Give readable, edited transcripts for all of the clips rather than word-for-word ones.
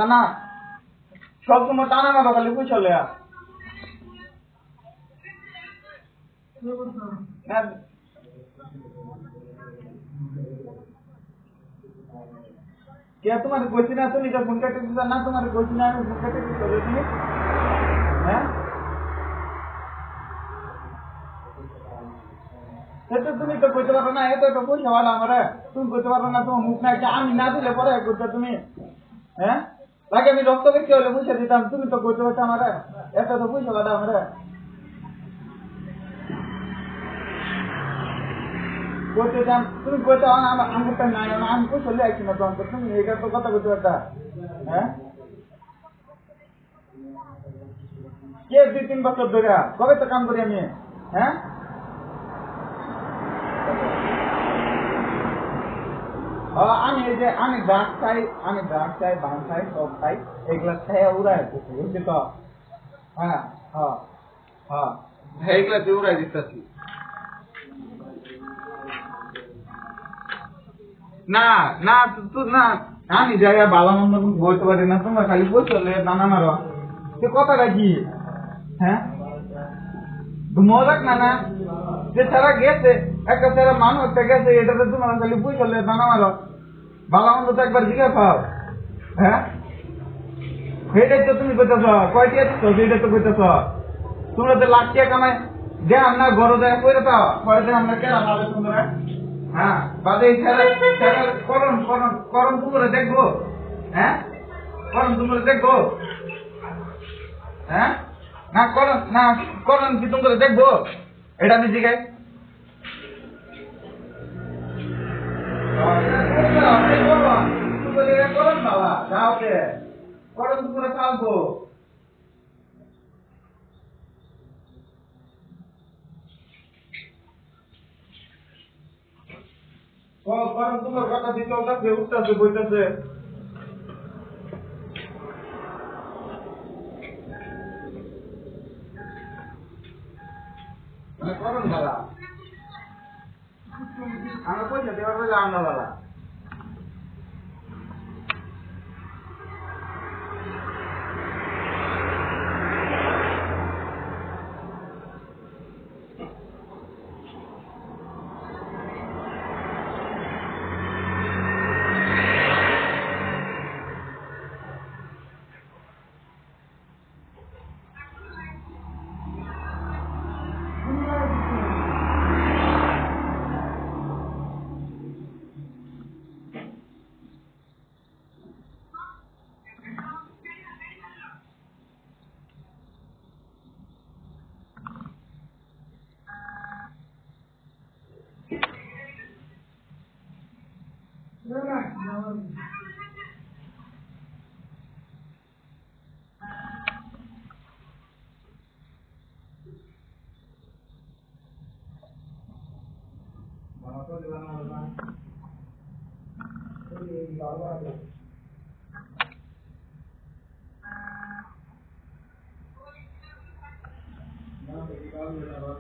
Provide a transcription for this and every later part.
টানা সবসময় টানা মারো খালি বুঝলে क्या तुम्हारे क्वेश्चन है तो नहीं तो मुनका टेक्निक ना तुम्हारे क्वेश्चन है मुनका टेक्निक कर देती हैं तो तुम्हें तो कोई बात ना है तो पूछ वाला हमारा तुम कोई बात ना तुम मुख ना क्या आमी ना दिले पड़े कुछ तुम्हें हैं लागे मैं डॉक्टर के केवल पूछ देता हूं तुम्हें तो कोई बात हमारा ऐसा तो पूछ वाला हमारा कोई जान तुम कोई तो हम को ना हम पूछ ले आई ना तो तुम ये का तो कत कोई बात हैं के 2-3 बच्चे देगा कब तक काम करिए मैं हैं আমি এই যে আমি ড্রাগ চাই বান চাই সব চাই এগুলা খাই উড়াই দিতেছি বুঝছি তো হ্যাঁ হ্যাঁ হ্যাঁ এইগুলা দিয়ে উড়াই দিতেছি না না তুই না আমি জায়গা ভালো মন্দ বলতে পারি না তোমরা খালি বলছিলে নানা মারো সে কথাটা কি হ্যাঁ মজাক না যে তারা গেছে একটা তারা মানুষ একটা গেছে এটাতে তোমরা খালি বুঝলে নানা মারো ভালো মন্দ তো একবার জিজ্ঞাসা পাও হ্যাঁ সেটাই তো তুমি কইতেছ কয়টি আসছো সেটা তো কইতেছ তোমরা তো লাখ টাকা কামাই দেন না গরো দেয় করে পাও পরে দেন আমরা কেনা পাবে তোমরা হ্যাঁ বাদে করণ তোমরা দেখবো হ্যাঁ করণ তোমরা দেখবো হ্যাঁ না করণ কি তোমরা দেখবো এটা আমি জিগাই করণ বাবা যাও কে করণ তোমরা চালবো করণ তোমার কথা দিয়ে চলতেছে উঠতেছে বইতেছে করণ বাবা আমরা পয়সা দেওয়ার বেলা আমরা বাবা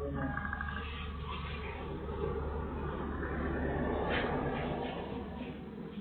No,